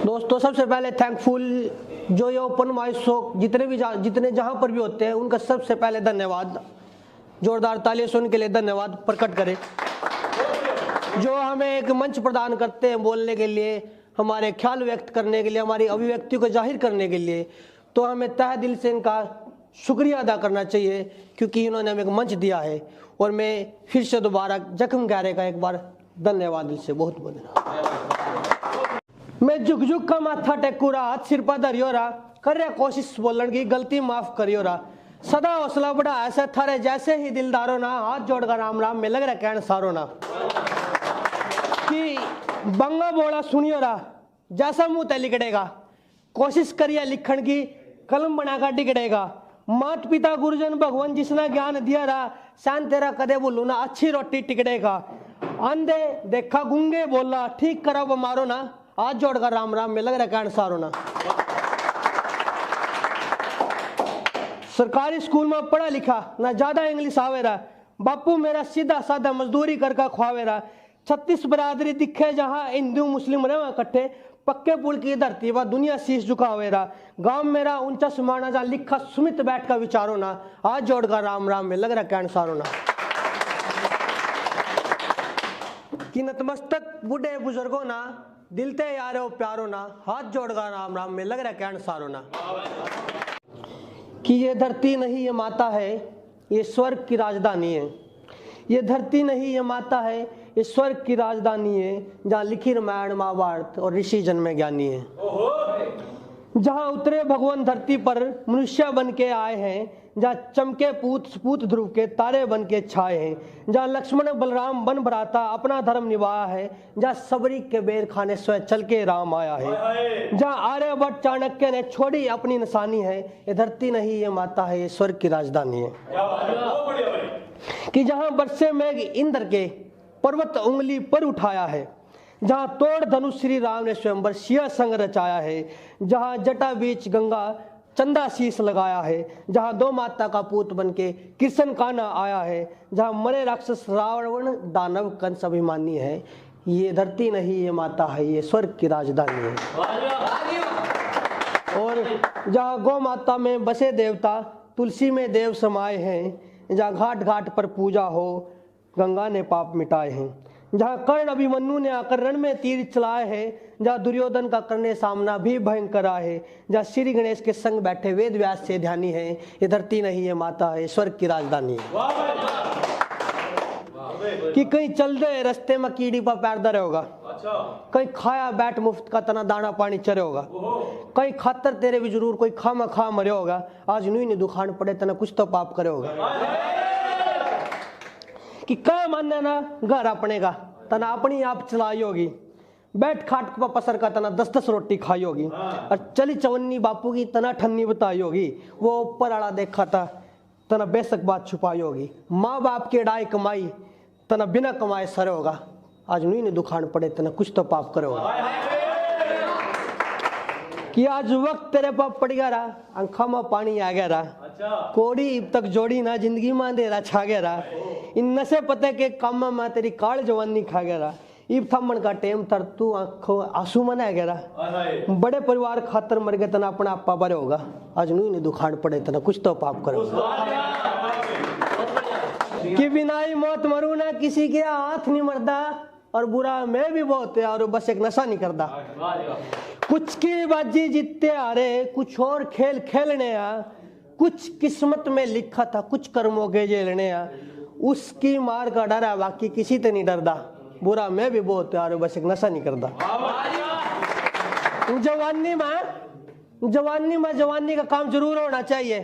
दोस्तों सबसे पहले थैंकफुल जो ये ओपन माइक शो जितने जहां पर भी होते हैं उनका सबसे पहले धन्यवाद, जोरदार तालियां सुन के लिए धन्यवाद प्रकट करें। जो हमें एक मंच प्रदान करते हैं बोलने के लिए, हमारे ख्याल व्यक्त करने के लिए, हमारी अभिव्यक्ति को जाहिर करने के लिए, तो हमें तहे दिल से इनका शुक्रिया अदा करना चाहिए क्योंकि इन्होंने हमें एक मंच दिया है। और मैं फिर से दोबारा जख्म गहरे का एक बार धन्यवाद दिल से, बहुत बहुत धन्यवाद। मैं झुक झुक का माथा टेकू रहा, हाथ सिर पर धरियो रहा, कर रहा कोशिश बोलने की, गलती माफ करियो रहा, सदा हौसला बढ़ा ऐसा थारे जैसे ही दिलदारो ना, हाथ जोड़कर राम राम में लग रहा कहन सारो ना कि बंगा बोला सुनियो रहा, जैसा मुंह ते लिखड़ेगा, कोशिश करिए लिखण की, कलम बनाकर डिगड़ेगा, मात पिता गुरुजन भगवान जिसने ज्ञान दिया रहा, शान तेरा कदे बोलू ना, अच्छी रोटी टिकड़ेगा, अंधे देखा गुंगे बोला, ठीक करो बमारो ना, हाथ जोड़कर राम राम में लग रहा कहन सारो ना। सरकारी स्कूल में पढ़ा लिखा ना, ज्यादा इंग्लिश आवे रहा, बापू मेरा सीधा साधा मजदूरी करके खुआवे रहा, 36 बरादरी दिखे जहां हिंदू मुस्लिम रहे इकट्ठे, पक्के पुल की धरती पर दुनिया शीश झुकावे रहा, गांव मेरा ऊंचा सुमाना जहां लिखा सुमित बैठ का विचारो ना, हाथ जोड़कर राम राम में लग रहा कहन सारो ना। कि नतमस्तक बूढ़े बुजुर्गों ना, दिल ते यारो प्यारो ना, हाथ जोड़कर राम राम में लग रहा कहन सारो ना। कि ये धरती नहीं ये माता है, ये स्वर्ग की राजधानी है, ये धरती नहीं ये माता है, ये स्वर्ग की राजधानी है, जहाँ लिखी रामायण महाभारत और ऋषि जन्मे ज्ञानी है, जहाँ उतरे भगवान धरती पर मनुष्य बन के आए हैं, जहाँ चमके पूत ध्रुव के तारे बन के छाए हैं, जहाँ लक्ष्मण बलराम बन भ्राता अपना धर्म निभाया है, जहाँ सबरी के बेर खाने स्वयं चल के राम आया है, जहाँ आर्यभट्ट चाणक्य ने छोड़ी अपनी निशानी है, ये धरती नहीं ये माता है, ये स्वर्ग की राजधानी है। कि जहाँ बरसे मेघ इंद्र के पर्वत उंगली पर उठाया है, जहाँ तोड़ धनुष श्री राम ने स्वयंवर सिया संग रचाया है, जहाँ जटा बीच गंगा चंदा शीश लगाया है, जहाँ दो माता का पूत बन के कृष्ण कान्हा आया है, जहाँ मरे राक्षस रावण दानव कंस अभिमानी है, ये धरती नहीं ये माता है, ये स्वर्ग की राजधानी है। और जहाँ गौ माता में बसे देवता, तुलसी में देव समाये हैं, जहाँ घाट घाट पर पूजा हो, गंगा ने पाप मिटाए हैं, जहाँ कर्ण अभिमन्यु ने आकर रण में तीर चलाए हैं, जहाँ दुर्योधन का करने सामना भी भयंकर है, जहाँ श्री गणेश के संग बैठे वेद व्यास से ध्यानी है, ये धरती नहीं ये माता है, स्वर्ग की राजधानी है। कि कहीं चल दे रस्ते में कीड़ी पर पैर धरे होगा, कहीं खाया बैठ मुफ्त का तना दाना पानी चरे होगा, कहीं खातर तेरे भी जरूर कोई खामा खा मरे होगा, आज नुई ने दुखान पड़े तना कुछ तो पाप करे होगा। कि क्या मानना ना घर अपने का तना अपनी आप चलाई होगी, बैठ खाट पर पसर का तना 10-10 रोटी खाई होगी, और चली चवन्नी बापू की तना ठन्नी बताई होगी, वो ऊपर आड़ा देखा था तना बेशक बात छुपाई होगी, माँ बाप के डाई कमाई तना बिना कमाए सरे होगा, आज नहीं ने दुखान पड़े तना कुछ तो पाप करे होगा। कि आज वक्त तेरे पाप पड़ गया रहा, आंखा में पानी आ गया रहा, कोड़ी अब तक जोड़ी ना जिंदगी में अंधेरा छा गया रहा, इन नशे पते के काम में तेरी काल जवानी खा गया रहा, इब थमन का टेम तर तू आंखों आंसू मना गया रहा, बड़े परिवार खातर मर गए तना अपना आपा बरे होगा, आज नहीं ने दुखान पड़े तना कुछ तो पाप करो। कि बिनाई मौत मरू ना, किसी के हाथ नहीं मरदा, और बुरा मैं भी बहुत है और बस एक नशा नहीं करता, कुछ की बाजी जीतते आ रहे, कुछ और खेल खेलने आ, कुछ किस्मत में लिखा था कुछ कर्मों के झेलने आ, उसकी मार का डर है बाकी किसी से नहीं डरदा, बुरा मैं भी बहुत है और बस एक नशा नहीं करता। जवानी का काम जरूर होना चाहिए,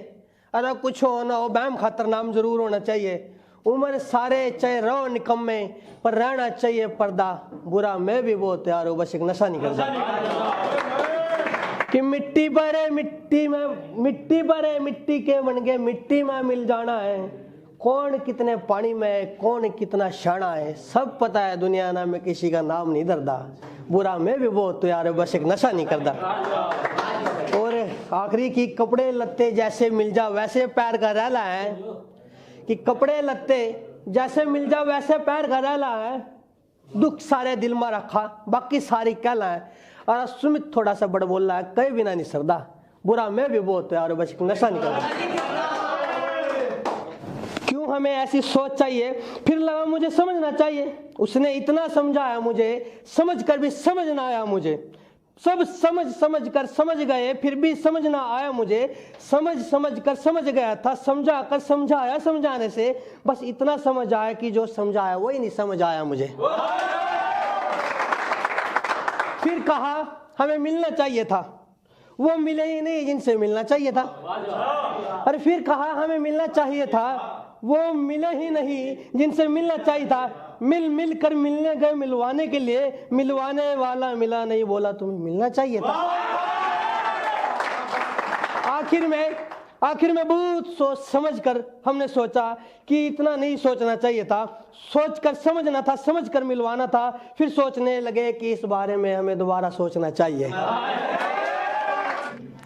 अरे कुछ हो ना हो बैम खातर नाम जरूर होना चाहिए, उम्र सारे चाहे रहो निकम्मे पर रहना चाहिए पर्दा, बुरा मैं भी बहुत यार बस एक नशा नहीं करता। कि मिट्टी पर है मिट्टी के बन गए मिट्टी में मिल जाना है, कौन कितने पानी में है कौन कितना शाना है, सब पता है दुनिया ना में किसी का नाम नहीं दरदा, बुरा मैं भी बहुत यार बस एक नशा नहीं करता। और आखिरी की कपड़े लत्ते जैसे मिल जा वैसे पैर का रहला है, कि कपड़े लत्ते जैसे मिल जा वैसे पैर का रहला है, दुख सारे दिल में रखा बाकी सारी कहला है, और सुमित थोड़ा सा बड़ बोल रहा है, कई बिना नहीं सरदा, बुरा मैं भी बहुत है और बस नशा नहीं करता। क्यों हमें ऐसी सोच चाहिए? फिर लगा मुझे समझना चाहिए। उसने इतना समझाया मुझे, समझ कर भी समझ ना आया मुझे। सब समझ कर समझ गए, फिर भी समझ ना आया मुझे। समझ कर समझ गया था, समझा कर समझाया, समझाने से बस इतना समझ आया कि जो समझाया वही नहीं समझ आया मुझे। फिर कहा हमें मिलना चाहिए था, वो मिले ही नहीं जिनसे मिलना चाहिए था। अरे फिर कहा हमें मिलना चाहिए था, वो मिले ही नहीं जिनसे मिलना चाहिए था। मिल कर मिलने गए मिलवाने के लिए, मिलवाने वाला मिला नहीं, बोला तुम्हें मिलना चाहिए था। आखिर में बहुत सोच समझ कर हमने सोचा कि इतना नहीं सोचना चाहिए था, सोच कर समझना था, समझ कर मिलवाना था। फिर सोचने लगे कि इस बारे में हमें दोबारा सोचना चाहिए।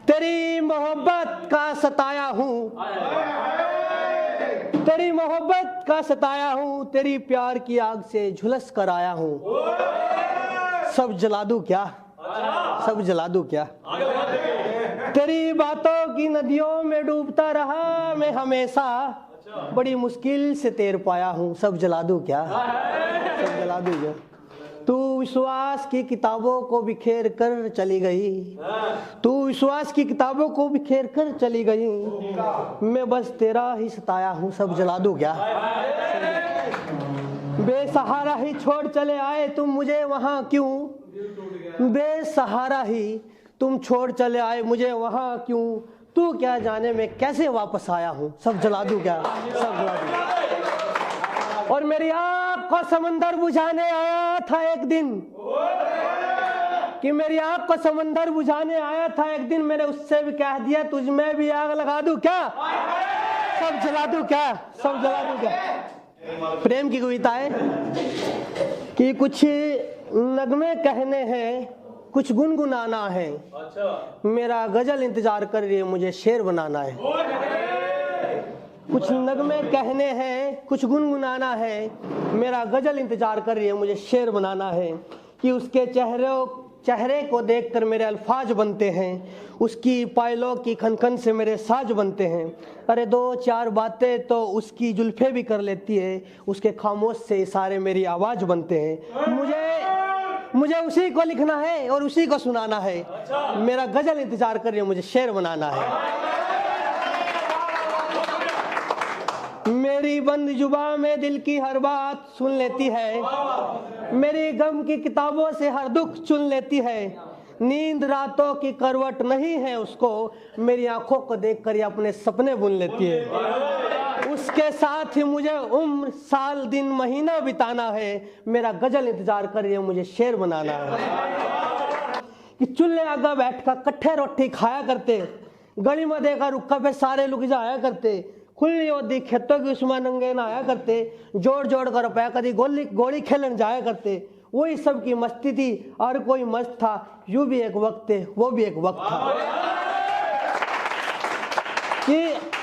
तेरी मोहब्बत का सताया हूँ, तेरी मोहब्बत का सताया हूँ, तेरी प्यार की आग से झुलस कर आया हूँ। सब जला दूं क्या, सब जला दूं क्या? तेरी बातों की नदियों में डूबता रहा मैं हमेशा, बड़ी मुश्किल से तैर पाया हूँ। सब जला दूं क्या, सब जला दूं क्या? तू विश्वास की किताबों को बिखेर कर चली गई, तू विश्वास की किताबों को बिखेर कर चली गई, मैं बस तेरा ही सताया हूँ। सब जला दूं क्या? बेसहारा ही छोड़ चले आए तुम मुझे वहाँ क्यों, बेसहारा ही तुम छोड़ चले आए मुझे वहाँ क्यों, तू क्या जाने मैं कैसे वापस आया हूँ। सब जला दूं क्या, सब जला दूं। और मेरी आँख को समंदर बुझाने आया था एक दिन, कि मेरी आँख को समंदर बुझाने आया था एक दिन, मैंने उससे भी कह दिया तुझ में भी आग लगा दूं क्या, सब जला दूं क्या, सब जला दूं क्या? प्रेम की कविता है कि कुछ नगमे कहने हैं, कुछ गुनगुनाना है, मेरा गजल इंतजार कर रही है, मुझे शेर बनाना है। कुछ नगमे कहने हैं, कुछ गुनगुनाना है, मेरा गजल इंतजार कर रही है, मुझे शेर बनाना है। कि उसके चेहरे को देखकर मेरे अल्फाज बनते हैं, उसकी पायलों की खनखन से मेरे साज बनते हैं। अरे दो चार बातें तो उसकी जुल्फे भी कर लेती है, उसके खामोश से इशारे मेरी आवाज बनते हैं। मुझे उसी को लिखना है और उसी को सुनाना है, मेरा गजल इंतजार कर रही है, मुझे शेर बनाना है। मेरी बंद जुबां में दिल की हर बात सुन लेती है, मेरी गम की किताबों से हर दुख चुन लेती है। नींद रातों की करवट नहीं है उसको, मेरी आंखों को देखकर ये अपने सपने बुन लेती है। उसके साथ ही मुझे उम्र साल दिन महीना बिताना है, मेरा गजल इंतजार कर रही है, मुझे शेर बनाना है। कि चूल्हे आगे बैठकर कट्ठे रोटी खाया करते, गली में देखा रुक्का पे सारे लोग जाया करते, खुली होती खेतों की उसमें नंगे नहाया करते, जोड़ जोड़ कर रुपया कभी गोली खेलन जाया करते। वही सब की मस्ती थी और कोई मस्त था, यूं भी एक वक्त है वो भी एक वक्त था। कि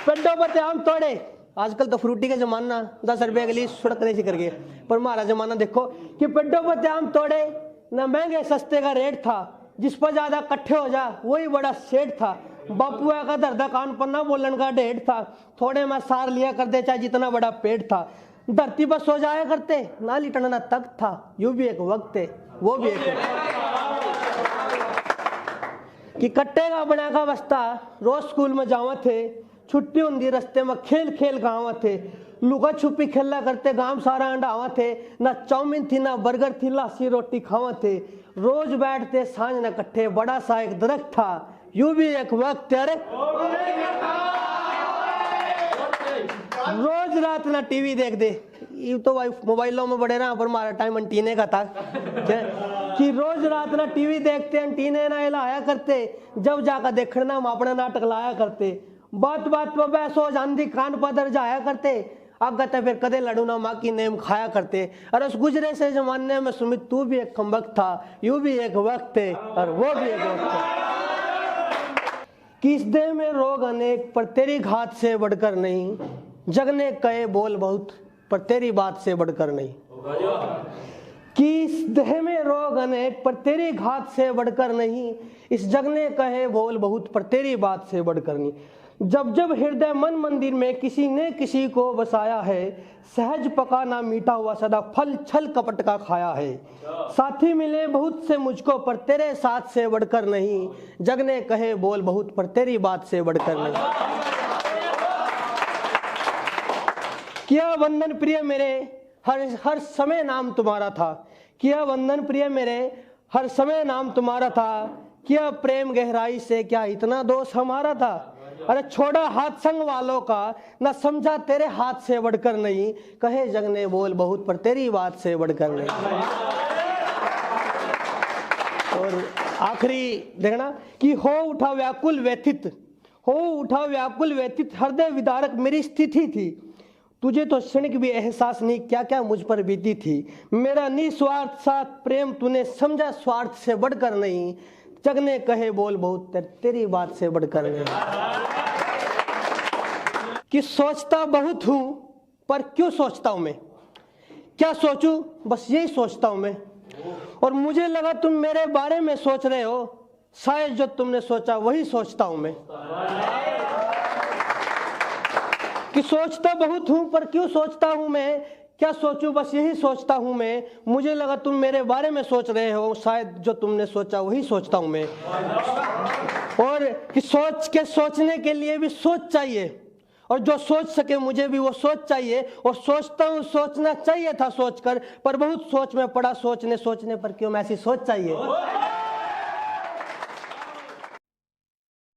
पेड़ों पर आम तोड़े, आजकल तो फ्रूटी का जमाना, 10 रुपए के लिए सड़क नहीं करके, पर हमारा जमाना देखो कि पेड़ों पर आम तोड़े, ना महंगे सस्ते का रेट था, जिस पर ज्यादा इकट्ठे हो जा वही बड़ा सेठ था। बापू का दर्दा कान पर ना बोलन का ढेर था, थोड़े में सार लिया करते चाहे जितना बड़ा पेट था। धरती पर सो जाया करते, ना लिटना ना तक था, यूं भी एक वक्त है वो भी एक कि कट्टे का बना का बस्ता, रोज स्कूल में जावा थे, छुट्टी होंगी रस्ते में खेल खेल गाँव थे, लुका छुपी खेला करते, गांव सारा अंडावा थे, ना चाउमीन थी ना बर्गर थी, लासी रोटी खावा थे। रोज बैठते सांझ न कट्ठे, बड़ा सा एक दरख्त था, यूं भी एक वक्त। अरे रोज रात ना टीवी देख दे, ये तो मोबाइलों में बड़े ना, पर हमारा टाइम अंटीने का था कि रोज रात ना टीवी देखते, अंटीने ना हिलाया करते, जब जाकर देखना हम अपना नाटक लाया करते। बात बात पर बहस हो जाती, कान पर दर जाया करते, आगते फिर कदे लड़ू ना माँ की नेम खाया करते। अरे उस गुजरे से जमाने में सुमित तू भी एक खम्बक था, यूं भी एक वक्त है और वो भी एक वक्त है। किस देह में रोग अनेक पर तेरी घात से बढ़कर नहीं, जगने कहे बोल बहुत पर तेरी बात से बढ़कर नहीं। किस देह में रोग अनेक पर तेरी घात से बढ़कर नहीं, इस जग ने कहे बोल बहुत पर तेरी बात से बढ़कर नहीं। जब जब हृदय मन मंदिर में किसी ने किसी को बसाया है, सहज पका ना मीठा हुआ सदा फल छल कपट का खाया है। साथी मिले बहुत से मुझको पर तेरे साथ से बढ़कर नहीं, जग ने कहे बोल बहुत पर तेरी बात से बढ़कर नहीं। किया वंदन प्रिय मेरे हर समय नाम तुम्हारा था, किया वंदन प्रिय मेरे हर समय नाम तुम्हारा था, किया प्रेम गहराई से क्या इतना दोष हमारा था। अरे छोड़ा हाथ संग वालों का न समझा तेरे हाथ से बढ़कर नहीं, कहे जग ने बोल बहुत पर तेरी बात से बढ़कर नहीं। और आखिरी देखना कि हो उठा व्याकुल व्यथित, हो उठा व्याकुल व्यथित हृदय विदारक मेरी स्थिति थी, तुझे तो क्षणिक भी एहसास नहीं क्या क्या मुझ पर बीती थी। मेरा निस्वार्थ साथ प्रेम तूने समझा स्वार्थ से बढ़कर नहीं, जग ने कहे बोल बहुत तेरी बात से बढ़कर नहीं। कि सोचता बहुत हूं पर क्यों सोचता हूं मैं, क्या सोचूं बस यही सोचता हूं मैं। और मुझे लगा तुम मेरे बारे में सोच रहे हो, शायद जो तुमने सोचा वही सोचता हूं मैं। कि सोचता बहुत हूं पर क्यों सोचता हूं मैं, क्या सोचूं बस यही सोचता हूं मैं। मुझे लगा तुम मेरे बारे में सोच रहे हो, शायद जो तुमने सोचा वही सोचता हूं मैं। और कि सोच के सोचने के लिए भी सोच चाहिए, और जो सोच सके मुझे भी वो सोच चाहिए। और सोचता हूँ सोचना चाहिए था सोचकर, पर बहुत सोच में पड़ा सोचने पर क्यों ऐसी सोच चाहिए।